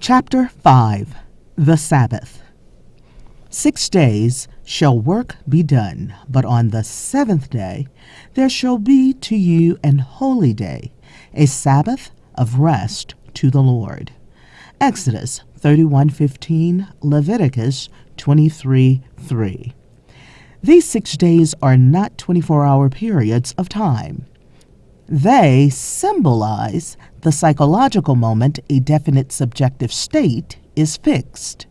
Chapter 5. The Sabbath. 6 days shall work be done, but on the seventh day there shall be to you an holy day, a Sabbath of rest to the Lord. Exodus 31:15, Leviticus 23:3. These 6 days are not 24-hour periods of time. They symbolize the psychological moment a definite subjective state is fixed.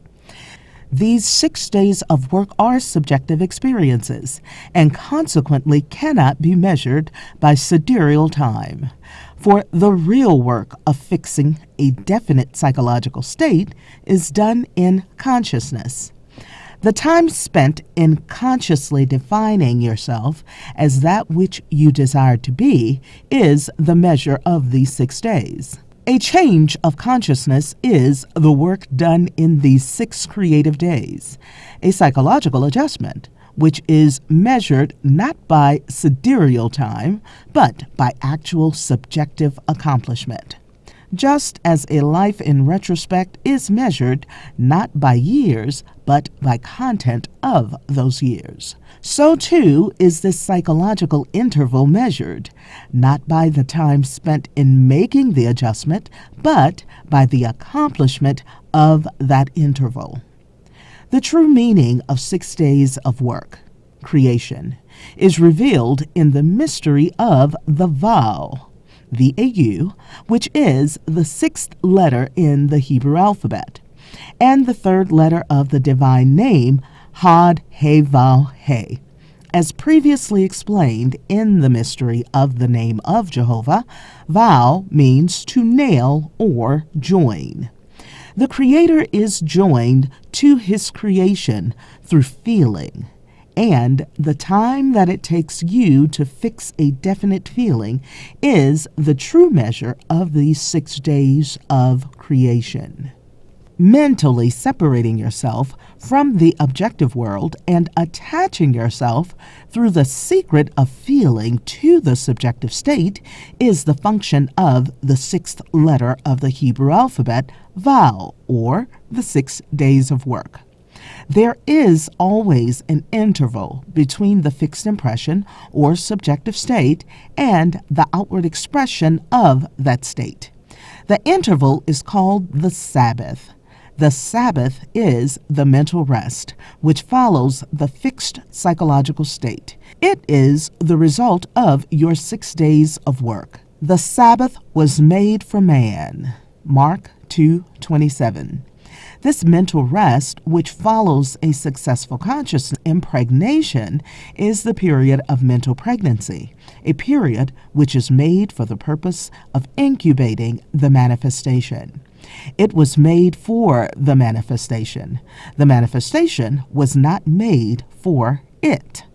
These 6 days of work are subjective experiences and consequently cannot be measured by sidereal time. For the real work of fixing a definite psychological state is done in consciousness. The time spent in consciously defining yourself as that which you desire to be is the measure of these 6 days. A change of consciousness is the work done in these 6 creative days, a psychological adjustment, which is measured not by sidereal time, but by actual subjective accomplishment. Just as a life in retrospect is measured not by years, but by content of those years, so too is this psychological interval measured, not by the time spent in making the adjustment, but by the accomplishment of that interval. The true meaning of 6 days of work, creation, is revealed in the mystery of the vow, VAU, which is the 6th letter in the Hebrew alphabet, and the 3rd letter of the divine name, Had He Vav He. As previously explained in the mystery of the name of Jehovah, vow means to nail or join. The Creator is joined to his creation through feeling, and the time that it takes you to fix a definite feeling is the true measure of these 6 days of creation. Mentally separating yourself from the objective world and attaching yourself through the secret of feeling to the subjective state is the function of the 6th letter of the Hebrew alphabet, Vav, or the 6 days of work. There is always an interval between the fixed impression or subjective state and the outward expression of that state. The interval is called the Sabbath. The Sabbath is the mental rest, which follows the fixed psychological state. It is the result of your 6 days of work. The Sabbath was made for man. Mark 2:27. This mental rest, which follows a successful conscious impregnation, is the period of mental pregnancy, a period which is made for the purpose of incubating the manifestation. It was made for the manifestation. The manifestation was not made for it.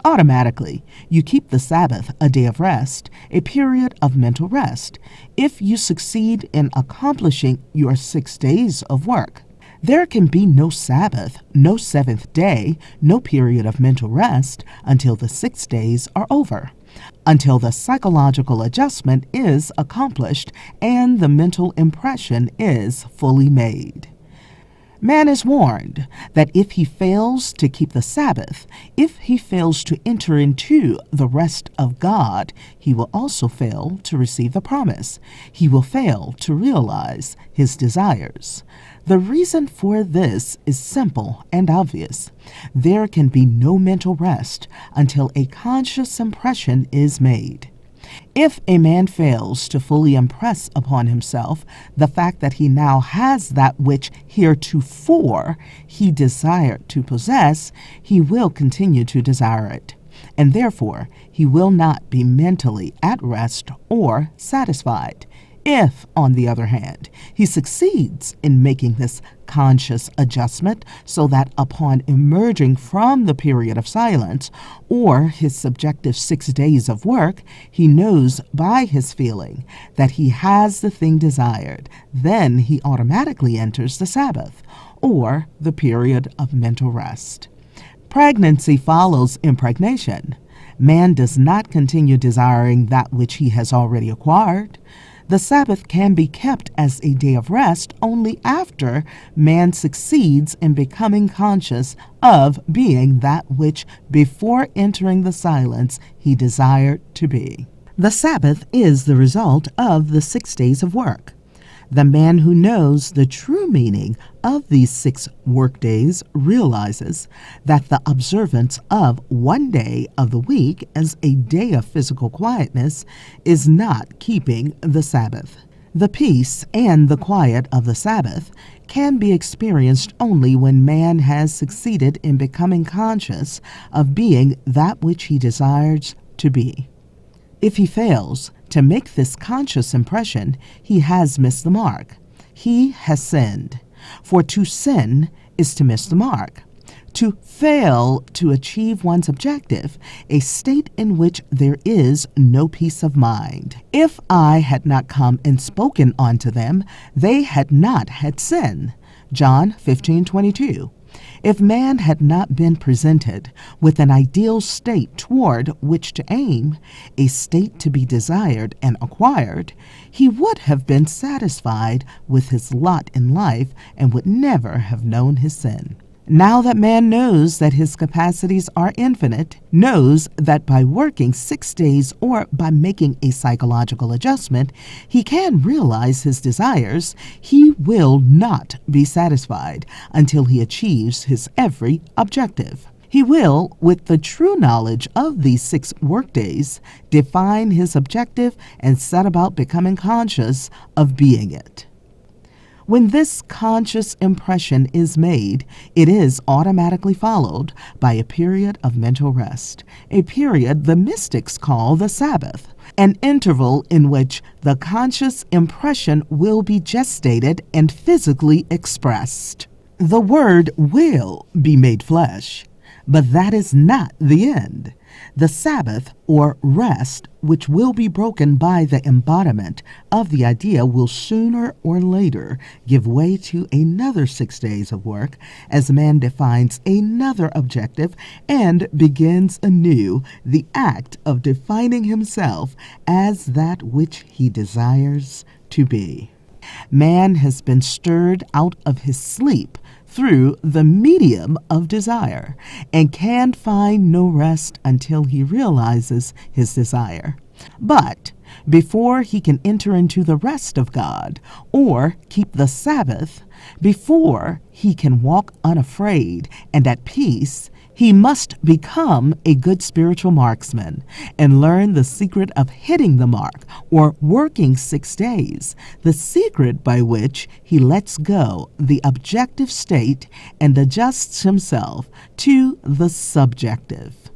Automatically, you keep the Sabbath a day of rest, a period of mental rest, if you succeed in accomplishing your 6 days of work. There can be no Sabbath, no 7th day, no period of mental rest until the 6 days are over, until the psychological adjustment is accomplished and the mental impression is fully made. Man is warned that if he fails to keep the Sabbath, if he fails to enter into the rest of God, he will also fail to receive the promise. He will fail to realize his desires. The reason for this is simple and obvious. There can be no mental rest until a conscious impression is made. If a man fails to fully impress upon himself the fact that he now has that which heretofore he desired to possess, he will continue to desire it, and therefore he will not be mentally at rest or satisfied. If, on the other hand, he succeeds in making this conscious adjustment so that upon emerging from the period of silence or his subjective 6 days of work, he knows by his feeling that he has the thing desired, then he automatically enters the Sabbath, or the period of mental rest. Pregnancy follows impregnation. Man does not continue desiring that which he has already acquired. The Sabbath can be kept as a day of rest only after man succeeds in becoming conscious of being that which before entering the silence he desired to be. The Sabbath is the result of the 6 days of work. The man who knows the true meaning of these 6 work days realizes that the observance of one day of the week as a day of physical quietness is not keeping the Sabbath. The peace and the quiet of the Sabbath can be experienced only when man has succeeded in becoming conscious of being that which he desires to be. If he fails to make this conscious impression, he has missed the mark. He has sinned. For to sin is to miss the mark. To fail to achieve one's objective, a state in which there is no peace of mind. If I had not come and spoken unto them, they had not had sin. John 15:22. If man had not been presented with an ideal state toward which to aim, a state to be desired and acquired, he would have been satisfied with his lot in life and would never have known his sin. Now that man knows that his capacities are infinite, knows that by working 6 days or by making a psychological adjustment, he can realize his desires, he will not be satisfied until he achieves his every objective. He will, with the true knowledge of these 6 workdays, define his objective and set about becoming conscious of being it. When this conscious impression is made, it is automatically followed by a period of mental rest, a period the mystics call the Sabbath, an interval in which the conscious impression will be gestated and physically expressed. The Word will be made flesh, but that is not the end. The Sabbath, or rest, which will be broken by the embodiment of the idea, will sooner or later give way to another 6 days of work as man defines another objective and begins anew the act of defining himself as that which he desires to be. Man has been stirred out of his sleep through the medium of desire and can find no rest until he realizes his desire. But before he can enter into the rest of God or keep the Sabbath, before he can walk unafraid and at peace, he must become a good spiritual marksman and learn the secret of hitting the mark or working 6 days, the secret by which he lets go the objective state and adjusts himself to the subjective.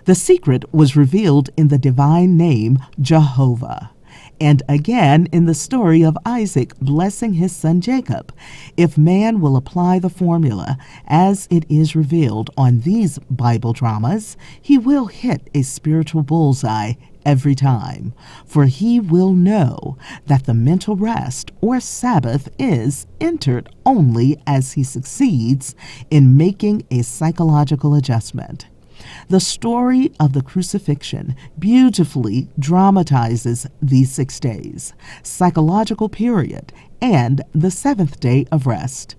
The secret was revealed in the divine name Jehovah, and again in the story of Isaac blessing his son Jacob. If man will apply the formula as it is revealed on these Bible dramas, he will hit a spiritual bullseye every time, for he will know that the mental rest or Sabbath is entered only as he succeeds in making a psychological adjustment. The story of the crucifixion beautifully dramatizes these 6 days, psychological period, and the 7th day of rest.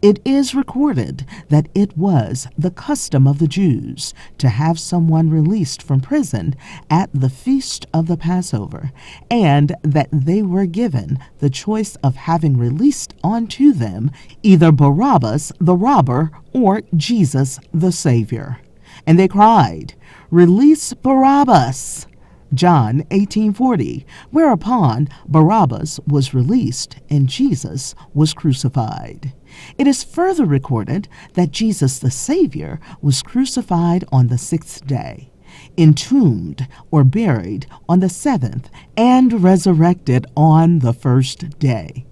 It is recorded that it was the custom of the Jews to have someone released from prison at the feast of the Passover, and that they were given the choice of having released unto them either Barabbas the robber or Jesus the Savior. And they cried, "Release Barabbas!" John 18:40, whereupon Barabbas was released and Jesus was crucified. It is further recorded that Jesus the Savior was crucified on the 6th day, entombed or buried on the 7th, and resurrected on the 1st day.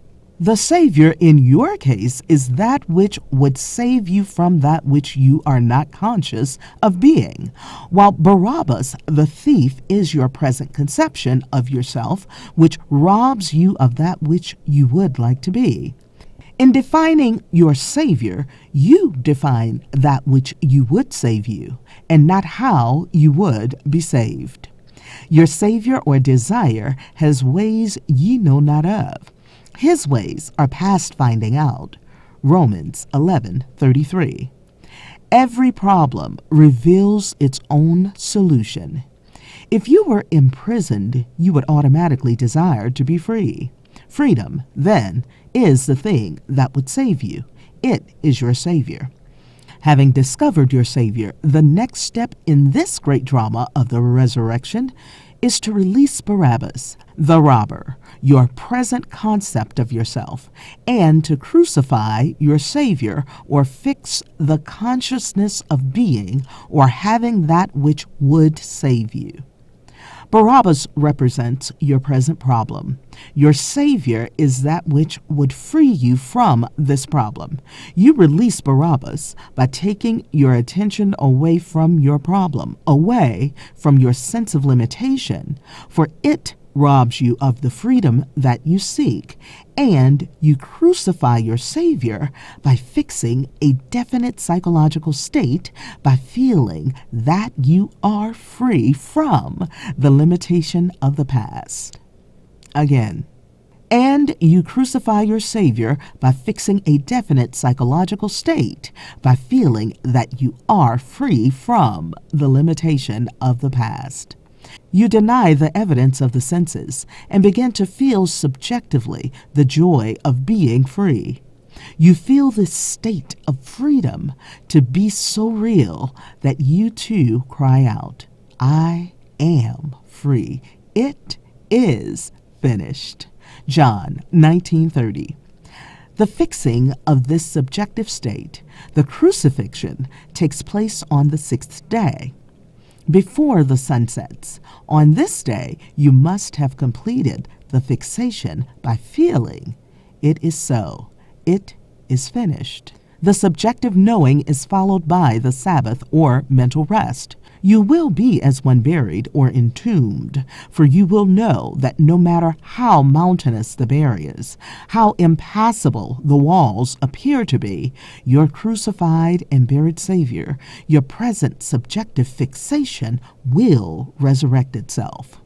The Savior in your case is that which would save you from that which you are not conscious of being, while Barabbas the thief is your present conception of yourself, which robs you of that which you would like to be. In defining your Savior, you define that which you would save you, and not how you would be saved. Your Savior or desire has ways ye know not of. His ways are past finding out. Romans 11:33. Every problem reveals its own solution. If you were imprisoned, you would automatically desire to be free. Freedom, then, is the thing that would save you. It is your Savior. Having discovered your Savior, the next step in this great drama of the resurrection is to release Barabbas, the robber, your present concept of yourself, and to crucify your Savior or fix the consciousness of being or having that which would save you. Barabbas represents your present problem. Your Savior is that which would free you from this problem. You release Barabbas by taking your attention away from your problem, away from your sense of limitation, for it robs you of the freedom that you seek, and you crucify your Savior by fixing a definite psychological state, by feeling that you are free from the limitation of the past. Again. And you crucify your Savior by fixing a definite psychological state, by feeling that you are free from the limitation of the past. You deny the evidence of the senses and begin to feel subjectively the joy of being free. You feel this state of freedom to be so real that you too cry out, I am free. It is finished. John 19:30. The fixing of this subjective state, the crucifixion, takes place on the sixth day, before the sun sets. On this day, you must have completed the fixation by feeling, it is so, it is finished. The subjective knowing is followed by the Sabbath or mental rest. You will be as one buried or entombed, for you will know that no matter how mountainous the barriers, how impassable the walls appear to be, your crucified and buried Savior, your present subjective fixation, will resurrect itself.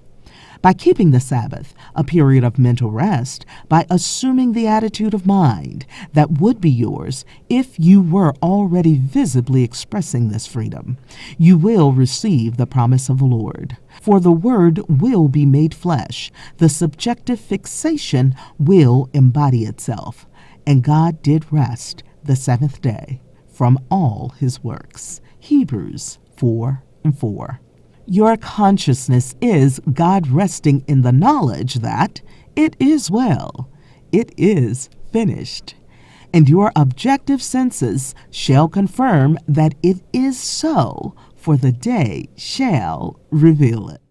By keeping the Sabbath, a period of mental rest, by assuming the attitude of mind that would be yours if you were already visibly expressing this freedom, you will receive the promise of the Lord. For the Word will be made flesh, the subjective fixation will embody itself, and God did rest the seventh day from all his works. Hebrews 4:4. Your consciousness is God resting in the knowledge that it is well, it is finished. And your objective senses shall confirm that it is so, for the day shall reveal it.